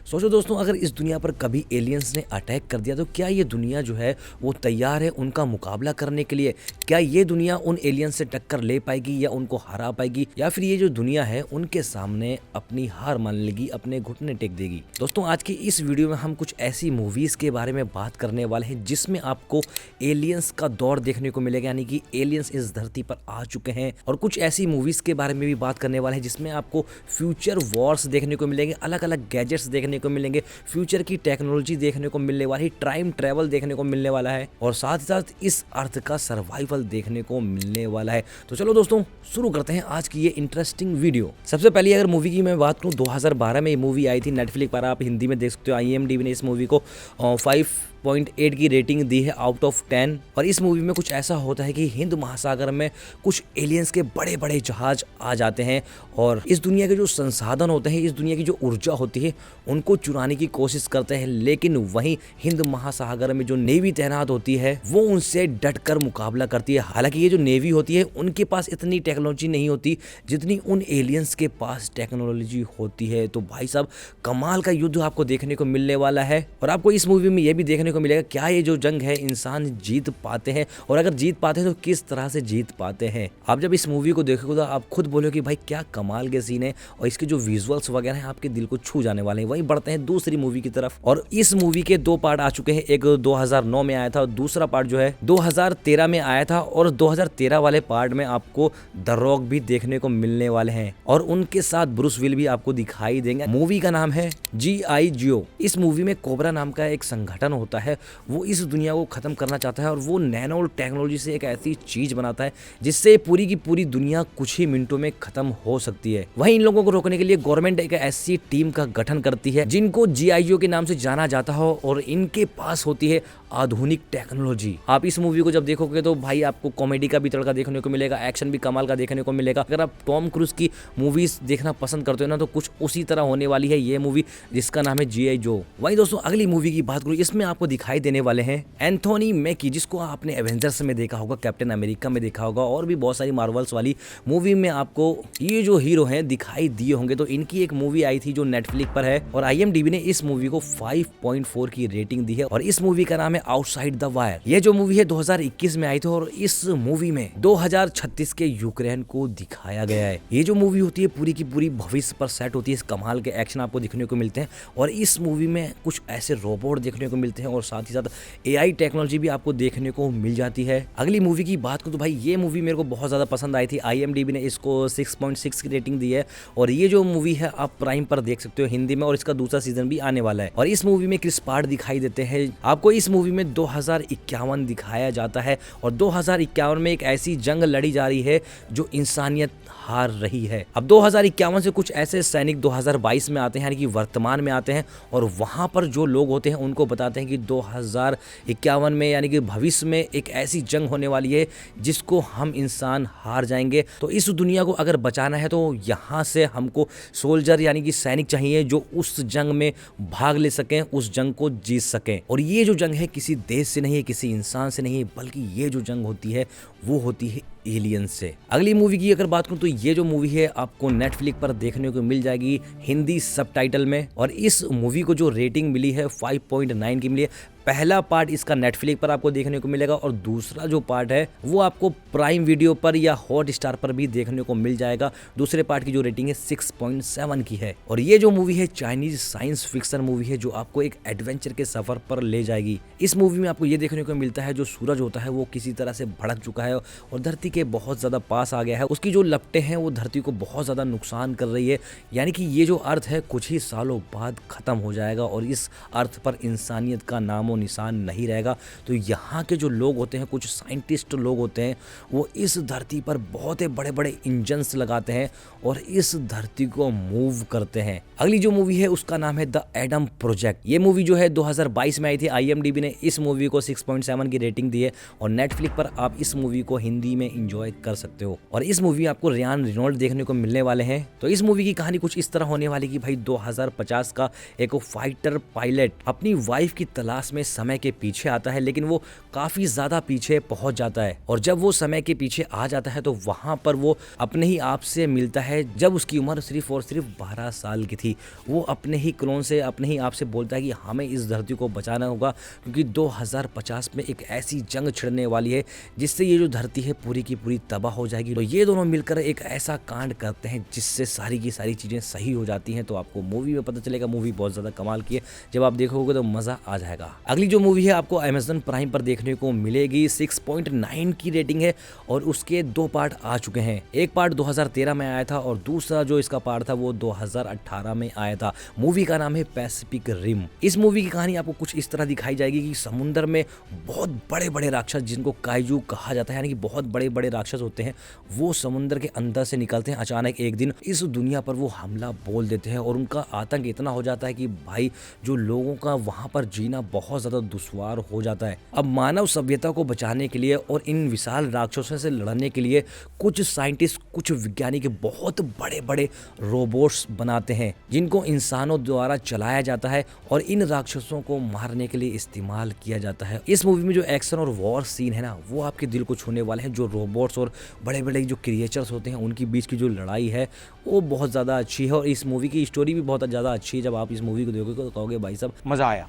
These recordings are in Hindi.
सोचो दोस्तों, अगर इस दुनिया पर कभी एलियंस ने अटैक कर दिया तो क्या ये दुनिया जो है वो तैयार है उनका मुकाबला करने के लिए? क्या ये दुनिया उन एलियंस से टक्कर ले पाएगी या उनको हरा पाएगी, या फिर ये जो दुनिया है उनके सामने अपनी हार मान लेगी, अपने घुटने टेक देगी? दोस्तों, आज की इस वीडियो में हम कुछ ऐसी मूवीज के बारे में बात करने वाले हैं जिसमें आपको एलियंस का दौर देखने को मिलेगा, यानी कि एलियंस इस धरती पर आ चुके हैं। और कुछ ऐसी मूवीज के बारे में भी बात करने वाले हैं जिसमें आपको फ्यूचर वॉर्स देखने को मिलेंगे, अलग अलग गैजेट्स देखने को मिलेंगे, फ्यूचर की टेक्नोलॉजी देखने को मिलने वाली, टाइम ट्रैवल देखने को मिलने वाला है और साथ ही साथ इस अर्थ का सर्वाइवल देखने को मिलने वाला है। तो चलो दोस्तों, शुरू करते हैं आज की ये इंटरेस्टिंग वीडियो। सबसे पहले अगर मूवी की मैं बात करूं, 2012 में ये मूवी आई थी नेटफ्लिक्स पर, आप हिंदी में देख सकते हो। IMDb ने इस मूवी को 5.8 की रेटिंग दी है आउट ऑफ 10। और इस मूवी में कुछ ऐसा होता है कि हिंद महासागर में कुछ एलियंस के बड़े बड़े जहाज आ जाते हैं और इस दुनिया के जो संसाधन होते हैं, इस दुनिया की जो ऊर्जा होती है, उनको चुराने की कोशिश करते हैं। लेकिन वहीं हिंद महासागर में जो नेवी तैनात होती है वो उनसे डटकर मुकाबला करती है। हालांकि ये जो नेवी होती है उनके पास इतनी टेक्नोलॉजी नहीं होती जितनी उन एलियंस के पास टेक्नोलॉजी होती है। तो भाई साहब, कमाल का युद्ध आपको देखने को मिलने वाला है। और आपको इस मूवी में ये भी देखने को मिलेगा क्या ये जो जंग है इंसान जीत पाते हैं, और अगर जीत पाते हैं तो किस तरह से जीत पाते हैं। आप जब इस मूवी को देखोगे तो आप खुद बोलोगे कि भाई क्या कमाल के सीन है, और इसके जो विजुअल्स वगैरह हैं आपके दिल को छू जाने वाले हैं। वहीं बढ़ते हैं दूसरी मूवी की तरफ, और इस मूवी के 2 पार्ट आ चुके हैं। एक 2009 में आया था और दूसरा पार्ट जो है 2013 में आया था। और 2013 वाले पार्ट में आपको द रॉक भी देखने को मिलने वाले हैं और उनके साथ ब्रूस विल भी आपको दिखाई देंगे। मूवी का नाम है G.I. Joe। इस मूवी में कोबरा नाम का एक संगठन होता है, वो इस दुनिया को खत्म करना चाहता है और वो नैनो टेक्नोलॉजी से एक ऐसी चीज बनाता है जिससे पूरी की पूरी दुनिया कुछ ही मिनटों में खत्म हो सकती है। वहीं इन लोगों को रोकने के लिए गवर्नमेंट एक ऐसी टीम का गठन करती है जिनको G.I. Joe के नाम से जाना जाता हो, और इनके पास होती है आधुनिक टेक्नोलॉजी। आप इस मूवी को जब देखोगे तो भाई आपको कॉमेडी का भी तड़का देखने को मिलेगा, एक्शन भी कमाल का देखने को मिलेगा। अगर आप टॉम क्रूज की मूवीज देखना पसंद करते हो ना, तो कुछ उसी तरह होने वाली है ये मूवी जिसका नाम है G.I. Joe। वहीं दोस्तों, अगली मूवी की बात करूं, इसमें आपको दिखाई देने वाले हैं एंथोनी मैकी, जिसको आपने एवेंजर्स में देखा होगा, कैप्टन अमेरिका में देखा होगा, और भी बहुत सारी मार्वल्स वाली मूवी में आपको ये जो हीरो हैं दिखाई दिए होंगे। तो इनकी एक मूवी आई थी जो नेटफ्लिक्स पर है, और IMDb ने इस मूवी को 5.4 की रेटिंग दी है, और इस मूवी का नाम है आउटसाइड द वायर। ये जो मूवी है 2021 में आई थी, और इस मूवी में 2036 के यूक्रेन को दिखाया गया है। ये जो मूवी होती है पूरी की पूरी भविष्य पर सेट होती है। इस कमाल के एक्शन आपको देखने को मिलते हैं, और इस मूवी में कुछ ऐसे रोबोट देखने को मिलते हैं, और साथ ही साथ AI टेक्नोलॉजी भी आपको देखने को मिल जाती है। अगली मूवी की बात करूं तो भाई ये मूवी मेरे को बहुत ज्यादा पसंद आई थी। IMDb ने इसको 6.6 की रेटिंग दी है, और ये जो मूवी है आप प्राइम पर देख सकते हो हिंदी में, और इसका दूसरा सीजन भी आने वाला है। और इस मूवी में क्रिस प्राट दिखाई देते हैं। आपको इस मूवी में 2051 दिखाया जाता है, और 2051 में एक ऐसी जंग लड़ी जा रही है जो इंसानियत हार रही है। अब 2051 से कुछ ऐसे सैनिक 2022 में आते हैं, यानी कि वर्तमान में आते हैं, और वहां पर जो लोग होते हैं उनको बताते हैं कि 2051 में यानी कि भविष्य में एक ऐसी जंग होने वाली है जिसको हम इंसान हार जाएंगे। तो इस दुनिया को अगर बचाना है तो यहाँ से हमको सोल्जर यानी कि सैनिक चाहिए जो उस जंग में भाग ले सकें, उस जंग को जीत सकें। और ये जो जंग है किसी देश से नहीं है, किसी इंसान से नहीं है, बल्कि ये जो जंग होती है वो होती है एलियंस से। अगली मूवी की अगर बात करूं तो ये जो मूवी है आपको नेटफ्लिक्स पर देखने को मिल जाएगी हिंदी सबटाइटल में, और इस मूवी को जो रेटिंग मिली है 5.9 की मिली है। पहला पार्ट इसका नेटफ्लिक्स पर आपको देखने को मिलेगा, और दूसरा जो पार्ट है वो आपको प्राइम वीडियो पर या हॉटस्टार पर भी देखने को मिल जाएगा। दूसरे पार्ट की जो रेटिंग है 6.7 की है। और ये जो मूवी है चाइनीज साइंस फिक्शन मूवी है जो आपको एक एडवेंचर के सफर पर ले जाएगी। इस मूवी में आपको ये देखने को मिलता है जो सूरज होता है वो किसी तरह से भड़क चुका है और धरती के बहुत ज्यादा पास आ गया है। उसकी जो लपटें हैं वो धरती को बहुत ज्यादा नुकसान कर रही है, यानी कि ये जो अर्थ है कुछ ही सालों बाद खत्म हो जाएगा, और इस अर्थ पर इंसानियत का नामो निशान नहीं रहेगा। तो यहाँ के जो लोग होते हैं, कुछ साइंटिस्ट लोग होते हैं, वो इस धरती पर बहुत बड़े बड़े इंजन्स लगाते हैं और इस धरती को मूव करते हैं। अगली जो मूवी है उसका नाम है द एडम प्रोजेक्ट। ये मूवी जो है 2022 में आई थी। IMDb ने इस मूवी को 6.7 की रेटिंग दी है, और नेटफ्लिक्स पर आप इस मूवी को हिंदी में एंजॉय कर सकते हो। और इस मूवी में आपको रियान रेनॉल्ड देखने को मिलने वाले हैं। तो इस मूवी की कहानी कुछ इस तरह होने वाली कि भाई 2050 का एक फाइटर पायलट अपनी वाइफ की तलाश में में समय के पीछे आता है, लेकिन वो काफी ज्यादा पीछे पहुंच जाता है। और जब वो समय के पीछे आ जाता है तो वहां पर वो अपने ही आप से मिलता है जब उसकी उम्र सिर्फ और सिर्फ 12 साल की थी। वो अपने ही क्लोन से, अपने ही आप से बोलता है कि हमें इस धरती को बचाना होगा, क्योंकि 2050 में एक ऐसी जंग छिड़ने वाली है जिससे ये जो धरती है पूरी की पूरी तबाह हो जाएगी। तो ये दोनों मिलकर एक ऐसा कांड करते हैं जिससे सारी की सारी चीजें सही हो जाती हैं। तो आपको मूवी में पता चलेगा, मूवी बहुत ज्यादा कमाल की है, जब आप देखोगे तो मजा आ जाएगा। अगली जो मूवी है आपको अमेज़न प्राइम पर देखने को मिलेगी। 6.9 की रेटिंग है और उसके 2 पार्ट आ चुके हैं। एक पार्ट 2013 में आया था और दूसरा जो इसका पार्ट था वो 2018 में आया था। मूवी का नाम है पैसिफिक रिम। इस मूवी की कहानी आपको कुछ इस तरह दिखाई जाएगी कि समुद्र में बहुत बड़े बड़े राक्षस, जिनको काइजू कहा जाता है, यानी कि बहुत बड़े बड़े राक्षस होते हैं, वो समुद्र के अंदर से निकलते हैं। अचानक एक दिन इस दुनिया पर वो हमला बोल देते हैं और उनका आतंक इतना हो जाता है कि भाई जो लोगों का वहां पर जीना बहुत ज्यादा दुश्वार हो जाता है। अब मानव सभ्यता को बचाने के लिए और इन विशाल राक्षसों से लड़ने के लिए कुछ साइंटिस्ट, कुछ वैज्ञानिक बहुत बड़े बड़े रोबोट्स बनाते हैं जिनको इंसानों द्वारा चलाया जाता है और इन राक्षसों को मारने के लिए इस्तेमाल किया जाता है। इस मूवी में जो एक्शन और वॉर सीन है ना, वो आपके दिल को छूने वाले हैं। जो रोबोट्स और बड़े बड़े जो क्रिएचर्स होते हैं उनके बीच की जो लड़ाई है वो बहुत ज़्यादा अच्छी है और इस मूवी की स्टोरी भी बहुत ज़्यादा अच्छी है। जब आप इस मूवी को देखोगे तो कहोगे भाई साहब मजा आया।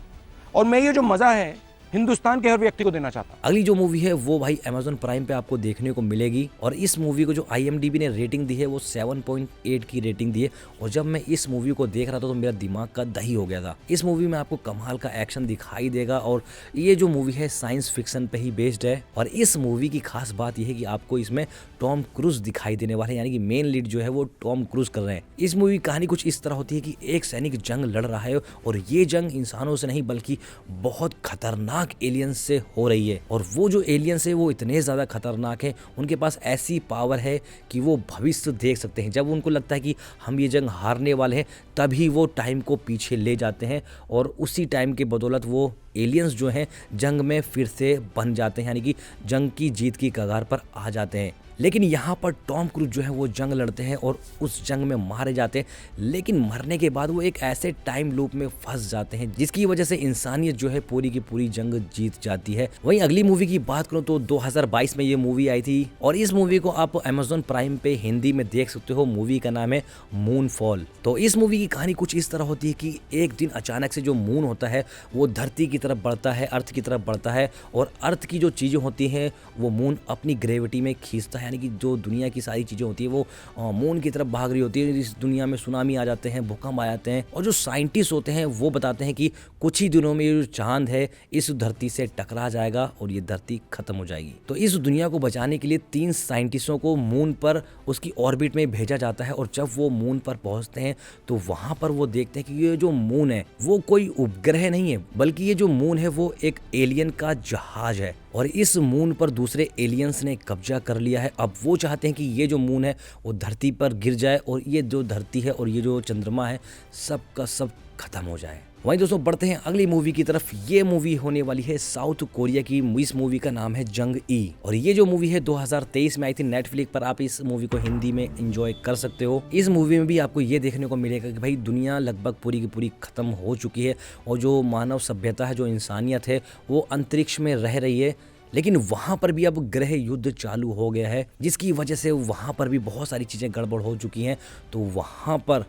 और मैं ये जो मजा है हिंदुस्तान के हर व्यक्ति को देना चाहता हूं। अगली जो मूवी है वो भाई अमेज़न प्राइम पे आपको देखने को मिलेगी और इस मूवी को जो IMDb ने रेटिंग दी है वो 7.8 की रेटिंग दी है। और जब मैं इस मूवी को देख रहा था तो मेरा दिमाग का दही हो गया था। इस मूवी में आपको कमाल का एक्शन दिखाई देगा और ये जो मूवी है साइंस फिक्शन पे ही बेस्ड है। और इस मूवी की खास बात यह है कि आपको इसमें टॉम क्रूज दिखाई देने वाले हैं, यानी कि मेन लीड जो है वो टॉम क्रूज कर रहे हैं। इस मूवी की कहानी कुछ इस तरह होती है कि एक सैनिक जंग लड़ रहा है और ये जंग इंसानों से नहीं बल्कि बहुत खतरनाक एलियंस से हो रही है। और वो जो एलियंस है वो इतने ज्यादा खतरनाक है, उनके पास ऐसी पावर है कि वो भविष्य देख सकते हैं। जब उनको लगता है कि हम ये जंग हारने वाले हैं तभी वो टाइम को पीछे ले जाते हैं और उसी टाइम के बदौलत वो एलियंस जो हैं जंग में फिर से बन जाते हैं, यानी कि जंग की जीत की कगार पर आ जाते हैं। लेकिन यहाँ पर टॉम क्रूज जो है वो जंग लड़ते हैं और उस जंग में मारे जाते हैं, लेकिन मरने के बाद वो एक ऐसे टाइम लूप में फंस जाते हैं जिसकी वजह से इंसानियत जो है पूरी की पूरी जंग जीत जाती है। वहीं अगली मूवी की बात करूं तो 2022 में ये मूवी आई थी और इस मूवी को आप अमेज़न प्राइम पे हिंदी में देख सकते हो। मूवी का नाम है मूनफॉल। तो इस मूवी की कहानी कुछ इस तरह होती है कि एक दिन अचानक से जो मून होता है वो धरती की तरफ बढ़ता है, अर्थ की तरफ बढ़ता है और अर्थ की जो चीजें होती हैं वो मून अपनी ग्रेविटी में खींचता है, यानी कि जो दुनिया की सारी चीजें होती है वो मून की तरफ भाग रही होती है। इस दुनिया में सुनामी आ जाते हैं, भूकंप आ जाते हैं और जो साइंटिस्ट होते हैं वो बताते हैं कि कुछ ही दिनों में ये जो चांद है इस धरती से टकरा जाएगा और ये धरती खत्म हो जाएगी। तो इस दुनिया को बचाने के लिए 3 साइंटिस्टों को मून पर उसकी ऑर्बिट में भेजा जाता है और जब वो मून पर पहुंचते हैं तो वहां पर वो देखते हैं कि ये जो मून है वो कोई उपग्रह नहीं है, बल्कि ये जो मून है वो एक एलियन का जहाज है और इस मून पर दूसरे एलियंस ने कब्जा कर लिया है। अब वो चाहते हैं कि ये जो मून है वो धरती पर गिर जाए और ये जो धरती है और ये जो चंद्रमा है सब का सब खत्म हो जाए। वहीं दोस्तों बढ़ते हैं अगली मूवी की तरफ। ये मूवी होने वाली है साउथ कोरिया की। इस मूवी का नाम है जंग ई और ये जो मूवी है 2023 में आई थी नेटफ्लिक्स पर। आप इस मूवी को हिंदी में एंजॉय कर सकते हो। इस मूवी में भी आपको ये देखने को मिलेगा कि भाई दुनिया लगभग पूरी की पूरी खत्म हो चुकी है और जो मानव सभ्यता है, जो इंसानियत है वो अंतरिक्ष में रह रही है। लेकिन वहां पर भी अब ग्रह युद्ध चालू हो गया है जिसकी वजह से वहां पर भी बहुत सारी चीजें गड़बड़ हो चुकी हैं। तो वहां पर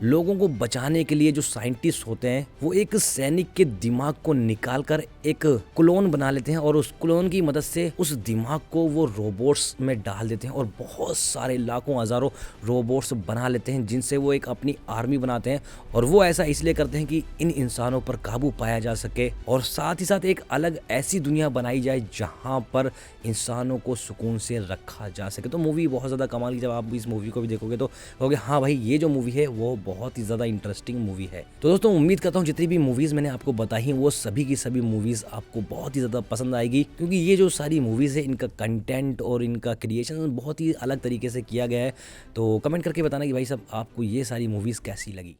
लोगों को बचाने के लिए जो साइंटिस्ट होते हैं वो एक सैनिक के दिमाग को निकालकर एक क्लोन बना लेते हैं और उस क्लोन की मदद से उस दिमाग को वो रोबोट्स में डाल देते हैं और बहुत सारे लाखों हजारों रोबोट्स बना लेते हैं जिनसे वो एक अपनी आर्मी बनाते हैं। और वो ऐसा इसलिए करते हैं कि इन इंसानों पर काबू पाया जा सके और साथ ही साथ एक अलग ऐसी दुनिया बनाई जाए जहां पर इंसानों को सुकून से रखा जा सके। तो मूवी बहुत ज्यादा कमाल की। जब आप इस मूवी को भी देखोगे तो कहोगे हाँ भाई ये जो मूवी है वो बहुत ही ज्यादा इंटरेस्टिंग मूवी है। तो दोस्तों उम्मीद करता हूँ जितनी भी मूवीज मैंने आपको बताई हैं वो सभी की सभी मूवीज आपको बहुत ही ज्यादा पसंद आएगी, क्योंकि ये जो सारी मूवीज है इनका कंटेंट और इनका क्रिएशन बहुत ही अलग तरीके से किया गया है। तो कमेंट करके बताना कि भाई साहब आपको ये सारी मूवीज कैसी लगी।